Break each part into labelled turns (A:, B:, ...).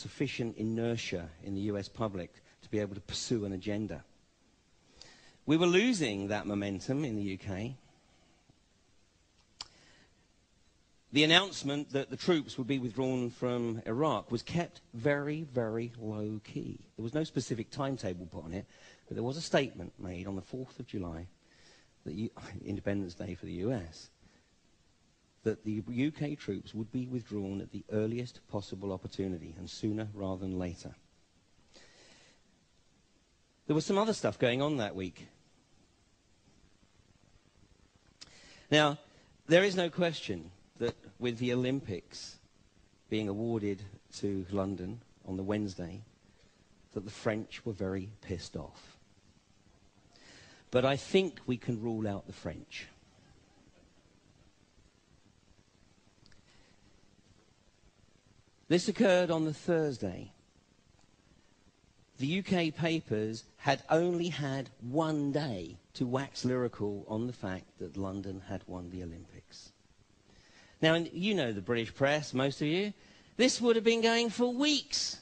A: sufficient inertia in the US public to be able to pursue an agenda. We were losing that momentum in the UK. The announcement that the troops would be withdrawn from Iraq was kept very, very low key. There was no specific timetable put on it, but there was a statement made on the 4th of July, Independence Day for the US, that the UK troops would be withdrawn at the earliest possible opportunity, and sooner rather than later. There was some other stuff going on that week. Now, there is no question that with the Olympics being awarded to London on the Wednesday, that the French were very pissed off. But I think we can rule out the French. This occurred on the Thursday. The UK papers had only had one day to wax lyrical on the fact that London had won the Olympics. Now, you know the British press, most of you. This would have been going for weeks.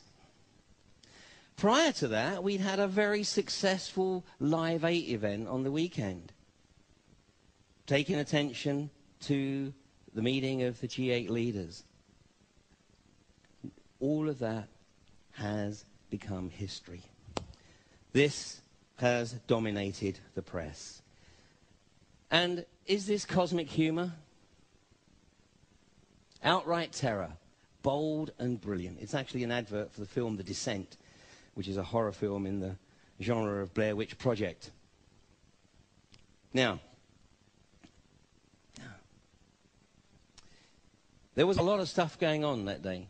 A: Prior to that, we'd had a very successful Live 8 event on the weekend, taking attention to the meeting of the G8 leaders. All of that has become history. This has dominated the press. And is this cosmic humor? Outright terror, bold and brilliant. It's actually an advert for the film The Descent, which is a horror film in the genre of Blair Witch Project. Now, there was a lot of stuff going on that day.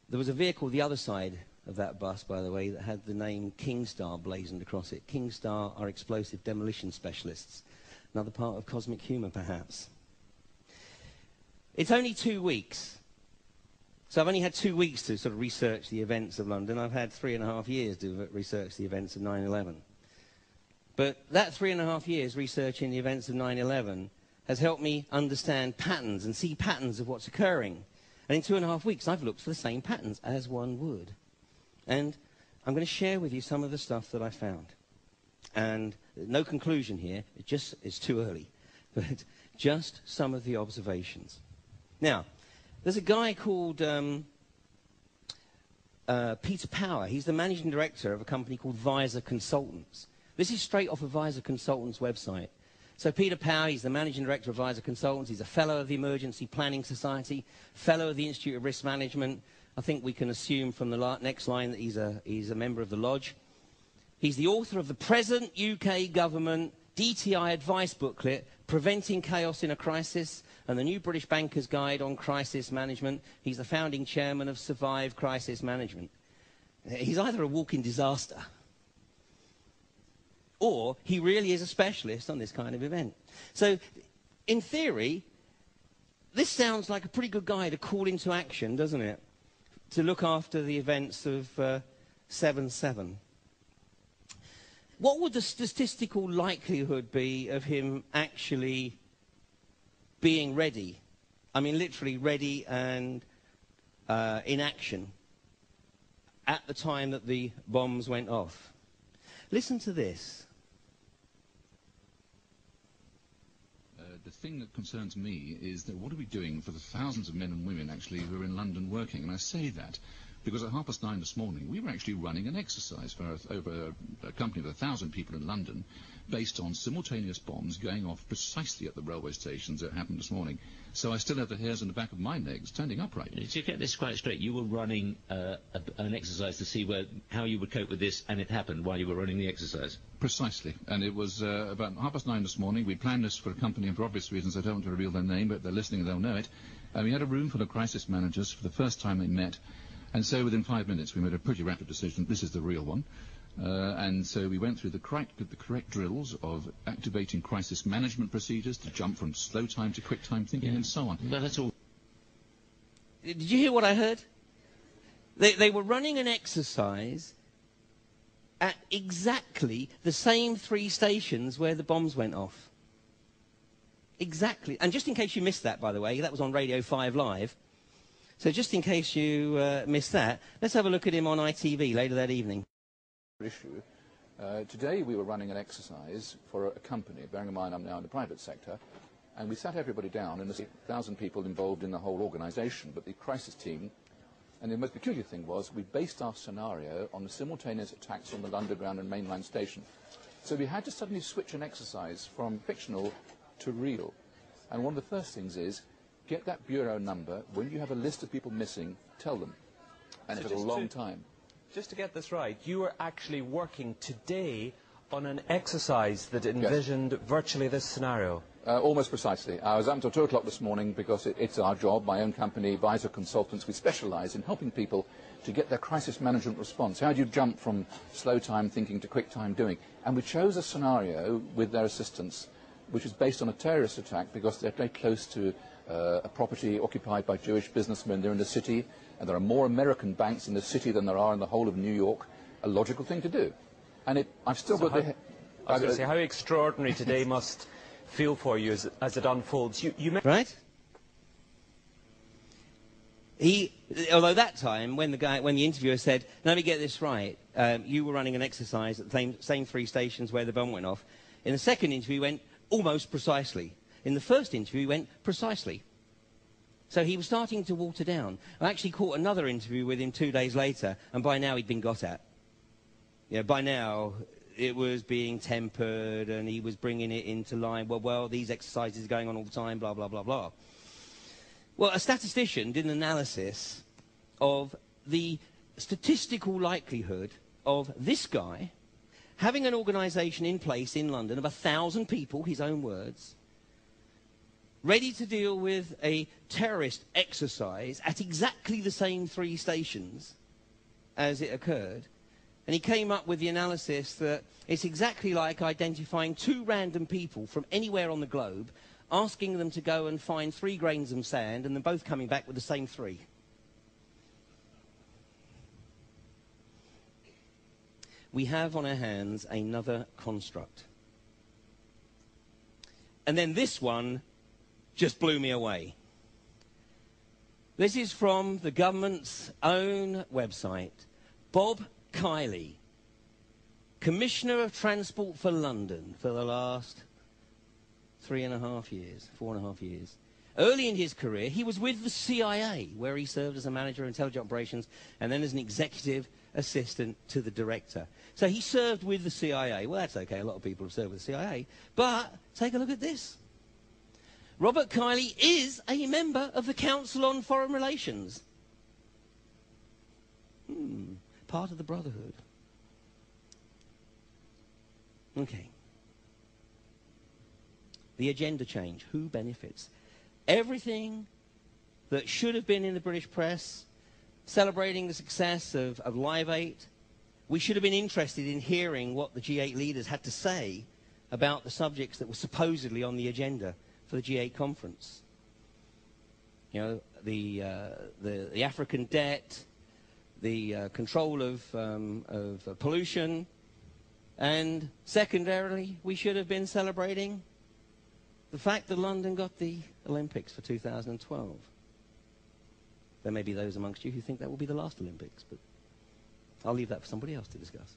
A: There was a vehicle the other side of that bus, by the way, that had the name Kingstar blazoned across it. Kingstar are explosive demolition specialists. Another part of cosmic humor, perhaps. It's only 2 weeks. So I've only had 2 weeks to sort of research the events of London. I've had 3.5 years to research the events of 9/11. But that 3.5 years researching the events of 9/11 has helped me understand patterns and see patterns of what's occurring. And in 2.5 weeks, I've looked for the same patterns as one would. And I'm going to share with you some of the stuff that I found. And no conclusion here. It's too early. But just some of the observations. Now, there's a guy called Peter Power. He's the managing director of a company called Visor Consultants. This is straight off of Visor Consultants' website. So Peter Power, he's the managing director of Visor Consultants. He's a fellow of the Emergency Planning Society, fellow of the Institute of Risk Management. I think we can assume from the next line that he's a member of the Lodge. He's the author of the present UK government DTI advice booklet, Preventing Chaos in a Crisis, and the New British Banker's Guide on Crisis Management. He's the founding chairman of Survive Crisis Management. He's either a walking disaster, or he really is a specialist on this kind of event. So, in theory, this sounds like a pretty good guy to call into action, doesn't it? To look after the events of 7/7. What would the statistical likelihood be of him actually being ready? I mean, literally ready and in action at the time that the bombs went off. Listen to this.
B: The thing that concerns me is that what are we doing for the thousands of men and women actually who are in London working? And I say that because at 9:30 this morning we were actually running an exercise for over a company of 1,000 people in London based on simultaneous bombs going off precisely at the railway stations that happened this morning. So I still have the hairs on the back of my legs standing upright.
C: To get this quite straight, you were running an exercise to see how you would cope with this, and it happened while you were running the exercise?
B: Precisely. And it was about 9:30 this morning. We planned this for a company, and for obvious reasons I don't want to reveal their name, but if they're listening they'll know it. We had a room full of crisis managers for the first time they met. And so within 5 minutes we made a pretty rapid decision, this is the real one. And so we went through the correct drills of activating crisis management procedures to jump from slow time to quick time thinking and so on.
C: Well, that's all.
A: Did you hear what I heard? They were running an exercise at exactly the same 3 stations where the bombs went off. Exactly. And just in case you missed that, by the way, that was on Radio 5 Live. So just in case you missed that, let's have a look at him on ITV later that evening.
B: Issue. Today we were running an exercise for a company, bearing in mind I'm now in the private sector, and we sat everybody down, and there's 1,000 people involved in the whole organisation, but the crisis team, and the most peculiar thing was we based our scenario on the simultaneous attacks on the Underground and mainline station. So we had to suddenly switch an exercise from fictional to real. And one of the first things is, get that bureau number. When you have a list of people missing, tell them. And it took a long time.
D: Just to get this right, you were actually working today on an exercise that envisioned virtually this scenario.
B: Almost precisely. I was up until 2 o'clock this morning because it's our job, my own company, Visor Consultants. We specialise in helping people to get their crisis management response. How do you jump from slow time thinking to quick time doing? And we chose a scenario with their assistance, which is based on a terrorist attack because they're very close to a property occupied by Jewish businessmen. They're in the city, and there are more American banks in the city than there are in the whole of New York. A logical thing to do. And I've still got the...
D: I was going to say, how extraordinary today must feel for you as it unfolds.
A: Right? Although that time, when the interviewer said, let me get this right, you were running an exercise at the same 3 stations where the bomb went off. In the second interview, he went, almost precisely. In the first interview, he went, precisely. So he was starting to water down. I actually caught another interview with him 2 days later, and by now he'd been got at. Yeah, by now it was being tempered, and he was bringing it into line. Well, these exercises are going on all the time, blah, blah, blah, blah. Well, a statistician did an analysis of the statistical likelihood of this guy having an organisation in place in London of 1,000 people, his own words, ready to deal with a terrorist exercise at exactly the same 3 stations as it occurred. And he came up with the analysis that it's exactly like identifying 2 random people from anywhere on the globe, asking them to go and find 3 grains of sand, and them both coming back with the same 3. We have on our hands another construct. And then this one just blew me away. This is from the government's own website. Bob Kiley, Commissioner of Transport for London for the last 3.5 years, 4.5 years. Early in his career, he was with the CIA, where he served as a manager of intelligence operations and then as an executive assistant to the director. So he served with the CIA. Well, that's okay. A lot of people have served with the CIA. But take a look at this. Robert Kiley is a member of the Council on Foreign Relations. Part of the Brotherhood. Okay. The agenda change. Who benefits? Everything that should have been in the British press, celebrating the success of Live 8, we should have been interested in hearing what the G8 leaders had to say about the subjects that were supposedly on the agenda for the G8 conference. You know, the African debt, the control of pollution, and secondarily, we should have been celebrating the fact that London got the Olympics for 2012. There may be those amongst you who think that will be the last Olympics, but I'll leave that for somebody else to discuss.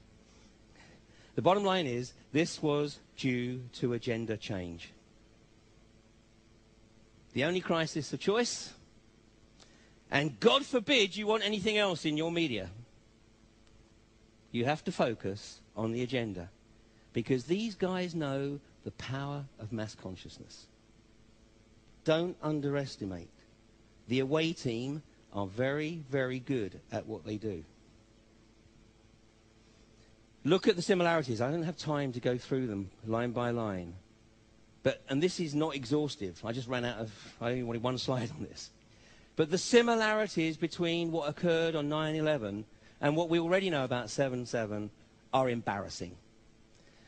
A: The bottom line is, this was due to agenda change. The only crisis of choice, and God forbid you want anything else in your media. You have to focus on the agenda, because these guys know the power of mass consciousness. Don't underestimate. The away team are very, very good at what they do. Look at the similarities. I don't have time to go through them line by line. And this is not exhaustive. I only wanted 1 slide on this. But the similarities between what occurred on 9/11 and what we already know about 7/7 are embarrassing.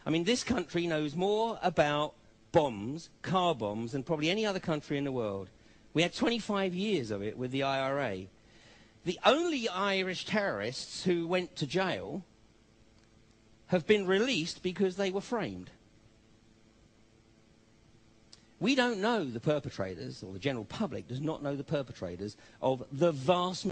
A: I mean, this country knows more about bombs, car bombs, than probably any other country in the world. We had 25 years of it with the IRA. The only Irish terrorists who went to jail have been released because they were framed. We don't know the perpetrators, or the general public does not know the perpetrators of the vast